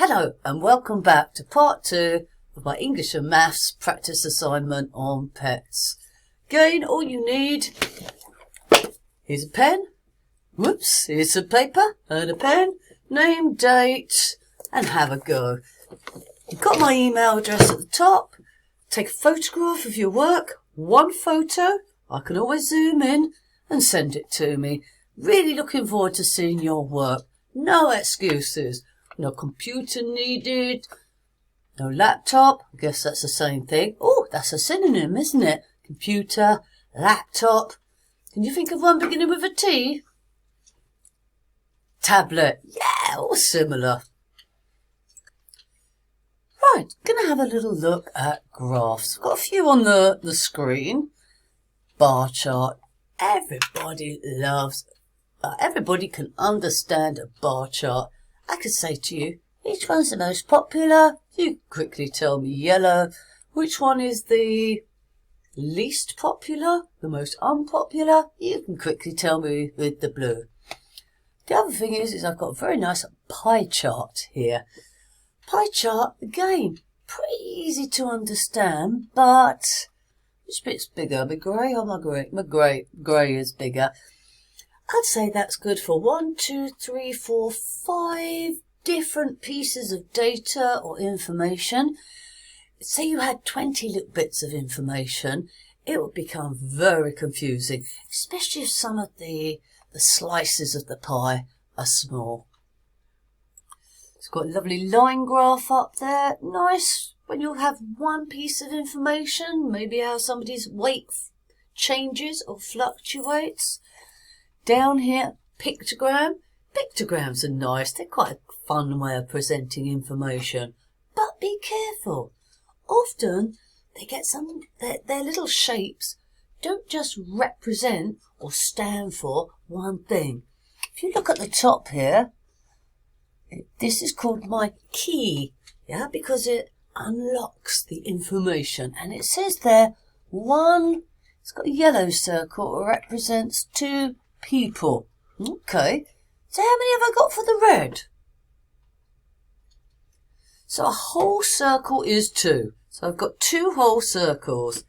Hello and welcome back to part 2 of my English and Maths practice assignment on pets. Again, all you need, here's a pen, whoops, here's some paper and a pen, name, date and have a go. You've got my email address at the top. Take a photograph of your work, one photo, I can always zoom in and send it to me. Really looking forward to seeing your work. No excuses. No computer needed, no laptop, I guess that's the same thing. Oh, that's a synonym, isn't it? Computer, laptop. Can you think of one beginning with a T? Tablet, yeah, all similar. Right, gonna have a little look at graphs. Got a few on the screen. Bar chart, everybody can understand a bar chart. I could say to you, which one's the most popular? You quickly tell me yellow. Which one is the least popular? The most unpopular? You can quickly tell me with the blue. The other thing is I've got a very nice pie chart here. Pie chart, again, pretty easy to understand, but which bit's bigger? My grey or my grey? My grey is bigger. I'd say that's good for 1, 2, 3, 4, 5 different pieces of data or information. Say you had 20 little bits of information, it would become very confusing, especially if some of the slices of the pie are small. It's got a lovely line graph up there. Nice when you have one piece of information, maybe how somebody's weight changes or fluctuates. Down here, pictogram. Pictograms are nice. They're quite a fun way of presenting information. But be careful. Often, they get their little shapes don't just represent or stand for one thing. If you look at the top here, this is called my key, yeah, because it unlocks the information. And it says there, it's got a yellow circle, it represents 2 people. Okay, so how many have I got for the red? So a whole circle is 2. So I've got 2 whole circles.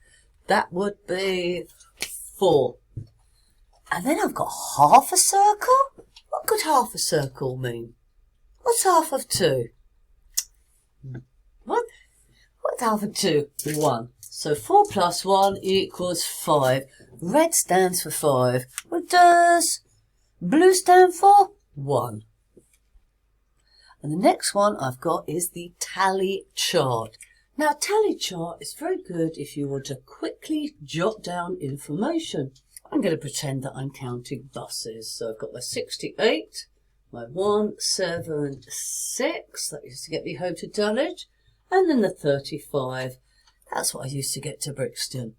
That would be 4. And then I've got half a circle? What could half a circle mean? What's half of 2? What's half of 2? 1. So 4 plus 1 equals 5. Red stands for 5. What does blue stand for? 1. And the next one I've got is the tally chart. Now, a tally chart is very good if you want to quickly jot down information. I'm going to pretend that I'm counting buses. So I've got my 68, my 176, that used to get me home to Dulwich, and then the 35. That's what I used to get to Brixton.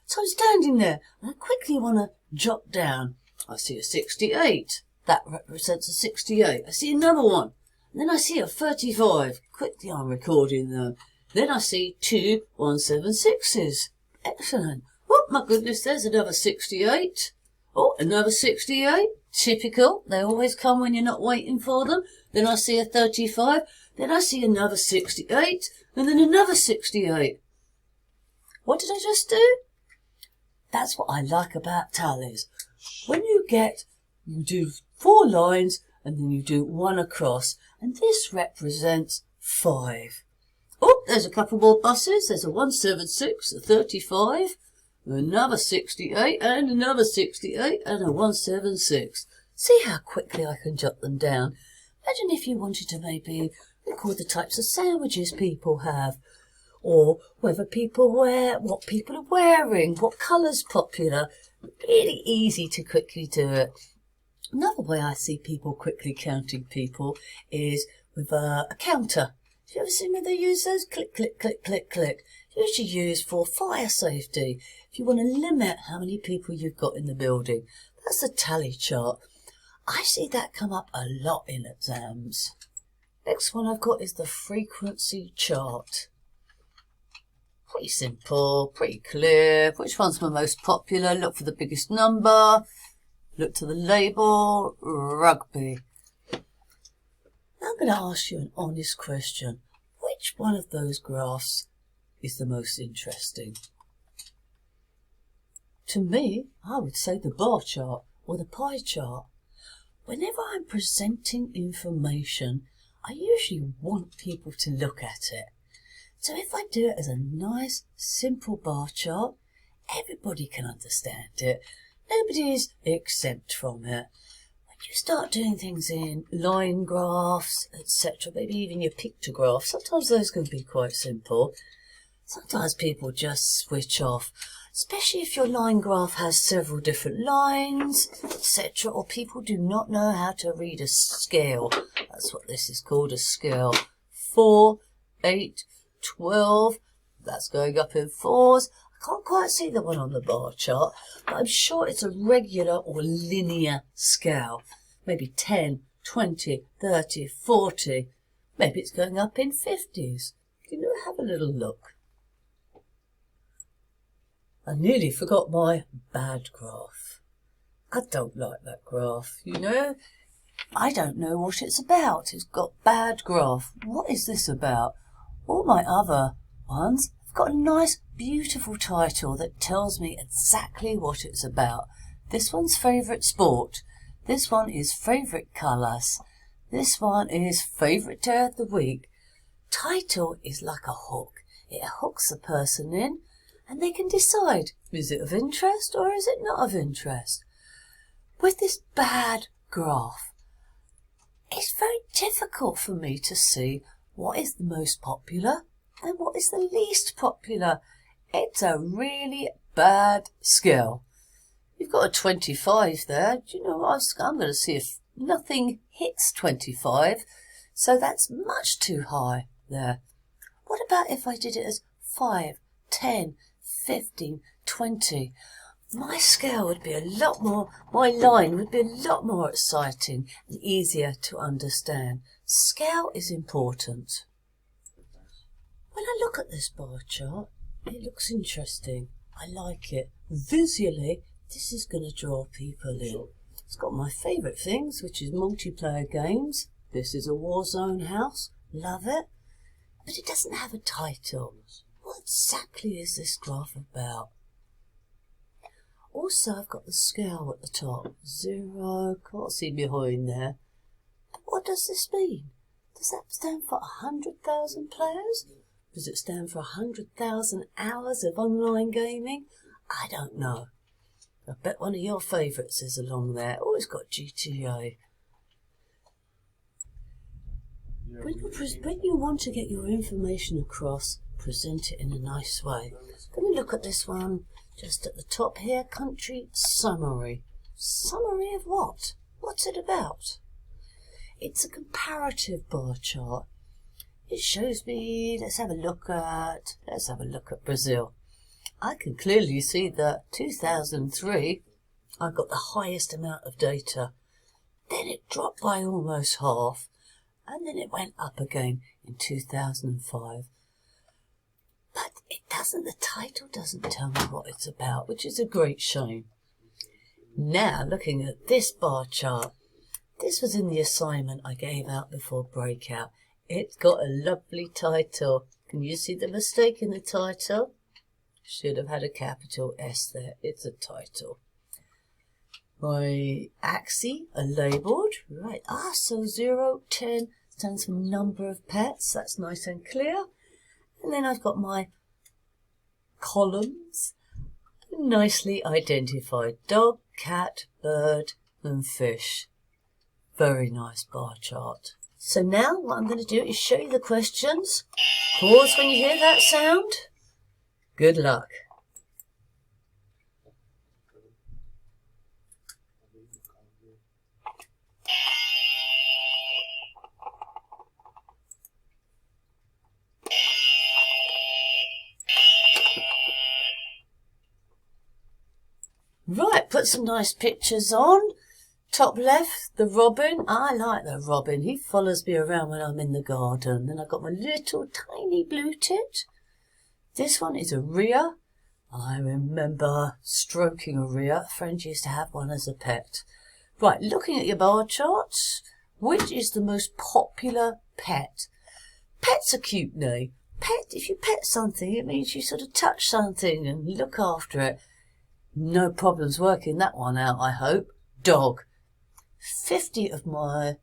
So I'm standing there and I quickly want to jot down. I see a 68. That represents a 68. I see another one. And then I see a 35. Quickly I'm recording them. Then I see 2 176s. Excellent. Oh my goodness, there's another 68. Oh, another 68. Typical. They always come when you're not waiting for them. Then I see a 35. Then I see another 68. And then another 68. What did I just do? That's what I like about tallies. When you do 4 lines and then you do 1 across, and this represents 5. Oh, there's a couple more buses. There's a 176, a 35, another 68, and another 68, and a 176. See how quickly I can jot them down. Imagine if you wanted to maybe record the types of sandwiches people have, or whether people wear, what people are wearing, what colour's popular. Really easy to quickly do it. Another way I see people quickly counting people is with a counter. Have you ever seen me they use those? Click, click, click, click, click. Usually used for fire safety. If you want to limit how many people you've got in the building. That's a tally chart. I see that come up a lot in exams. Next one I've got is the frequency chart. Pretty simple, pretty clear. Which one's my most popular? Look for the biggest number. Look to the label. Rugby. I'm going to ask you an honest question. Which one of those graphs is the most interesting? To me, I would say the bar chart or the pie chart. Whenever I'm presenting information, I usually want people to look at it. So if I do it as a nice, simple bar chart, everybody can understand it. Nobody is exempt from it. When you start doing things in line graphs, etc., maybe even your pictographs, sometimes those can be quite simple. Sometimes people just switch off, especially if your line graph has several different lines, etc., or people do not know how to read a scale. That's what this is called, a scale. 4, 8, 12, that's going up in 4s. I can't quite see the one on the bar chart, but I'm sure it's a regular or linear scale. Maybe 10, 20, 30, 40. Maybe it's going up in 50s. You know, have a little look. I nearly forgot my bad graph. I don't like that graph, you know. I don't know what it's about. It's got bad graph. What is this about? All my other ones have got a nice, beautiful title that tells me exactly what it's about. This one's favourite sport. This one is favourite colours. This one is favourite day of the week. Title is like a hook. It hooks a person in and they can decide, is it of interest or is it not of interest? With this bad graph, it's very difficult for me to see what is the most popular and what is the least popular. It's a really bad scale. You've got a 25 there. Do you know what? I'm going to see if nothing hits 25. So that's much too high there. What about if I did it as 5, 10, 15, 20? My scale would be a lot more, my line would be a lot more exciting and easier to understand. Scale is important. When I look at this bar chart, it looks interesting. I like it. Visually, this is going to draw people in. It's got my favourite things, which is multiplayer games. This is a Warzone house. Love it. But it doesn't have a title. What exactly is this graph about? Also, I've got the scale at the top. 0, can't see behind there. What does this mean? Does that stand for 100,000 players? Does it stand for 100,000 hours of online gaming? I don't know. I bet one of your favourites is along there. Oh, it's got GTA. When you want to get your information across, present it in a nice way. I'm going to look at this one just at the top here. Country summary. Summary of what? What's it about? It's a comparative bar chart. It shows me, let's have a look at Brazil. I can clearly see that 2003, I got the highest amount of data. Then it dropped by almost half. And then it went up again in 2005. But it doesn't, the title doesn't tell me what it's about, which is a great shame. Now, looking at this bar chart, this was in the assignment I gave out before breakout. It's got a lovely title. Can you see the mistake in the title? Should have had a capital S there. It's a title. My axes are labelled. Right. So 0, 10 stands for number of pets. That's nice and clear. And then I've got my columns. Nicely identified. Dog, cat, bird and fish. Very nice bar chart. So now what I'm going to do is show you the questions. Pause when you hear that sound. Good luck. Right, put some nice pictures on. Top left, the robin. I like the robin. He follows me around when I'm in the garden. Then I've got my little tiny blue tit. This one is a rhea. I remember stroking a rhea. A friend used to have one as a pet. Right, looking at your bar charts, Which is the most popular pet? Pet's a cute name. Pet, if you pet something, it means you sort of touch something and look after it. No problems working that one out, I hope. Dog. 50 of my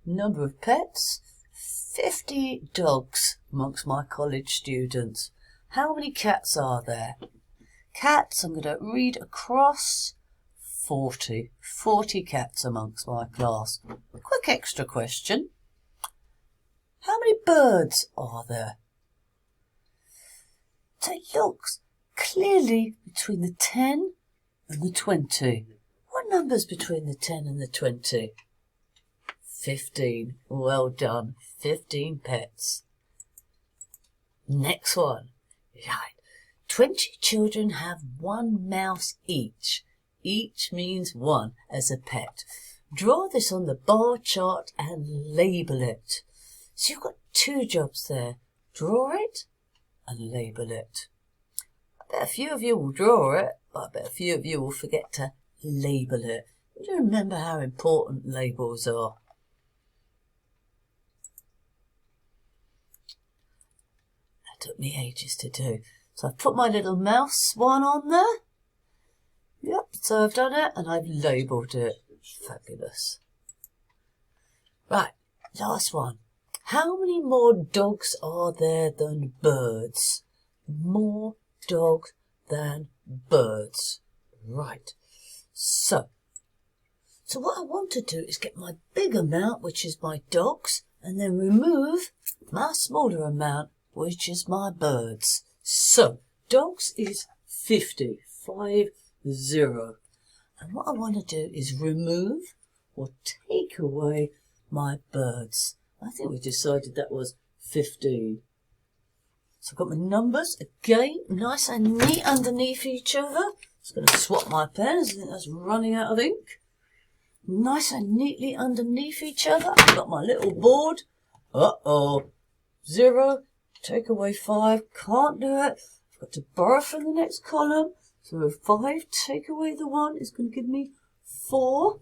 number of pets. 50 dogs amongst my college students. How many cats are there? Cats, I'm going to read across. 40. 40 cats amongst my class. A quick extra question. How many birds are there? So it looks clearly between the 10 and the 20. What number's between the 10 and the 20? 15. Well done. 15 pets. Next one. Right. 20 children have one mouse each. Each means one as a pet. Draw this on the bar chart and label it. So you've got 2 jobs there. Draw it and label it. I bet a few of you will draw it, but I bet a few of you will forget to label it. Do you remember how important labels are? That took me ages to do. So I've put my little mouse one on there. Yep, so I've done it and I've labelled it. Fabulous. Right, last one. How many more dogs are there than birds? More dogs than birds. Right. So what I want to do is get my big amount, which is my dogs, and then remove my smaller amount, which is my birds. So dogs is 50. 50. And what I want to do is remove or take away my birds. I think we decided that was 15. So I've got my numbers again, nice and neat underneath each other. Just going to swap my pens. I think that's running out of ink. Nice and neatly underneath each other. I've got my little board. 0. Take away 5. Can't do it. I've got to borrow from the next column. So 5, take away the 1 is going to give me 4.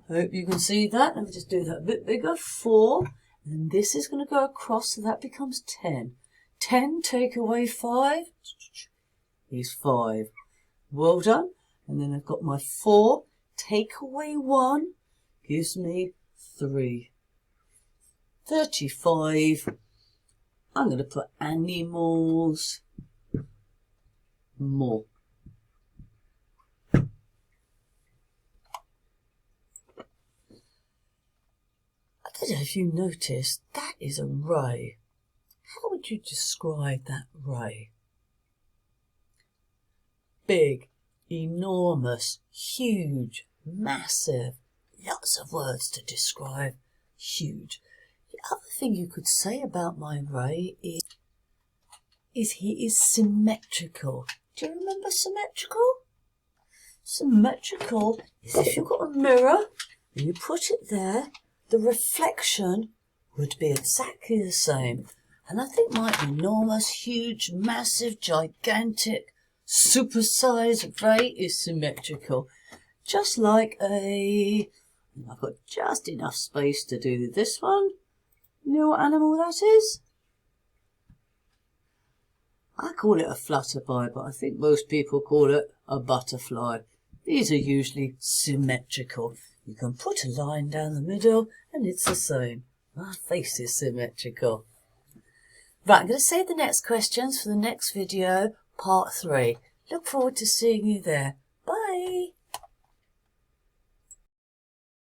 Hope you can see that. Let me just do that a bit bigger. 4. And this is going to go across, so that becomes 10. 10 take away 5 is 5. Well done. And then I've got my 4. Take away 1 gives me 3. 35. I'm going to put animals more. I don't know if you noticed, that is a ray. How would you describe that ray? Big, enormous, huge, massive. Lots of words to describe huge. The other thing you could say about my ray is he is symmetrical. Do you remember symmetrical? Symmetrical is if you've got a mirror and you put it there, the reflection would be exactly the same. And I think my enormous, huge, massive, gigantic, supersized ray is symmetrical. Just like I've got just enough space to do this one. You know what animal that is? I call it a flutterby, but I think most people call it a butterfly. These are usually symmetrical. You can put a line down the middle and it's the same. My face is symmetrical. Right, I'm going to save the next questions for the next video, part 3. Look forward to seeing you there.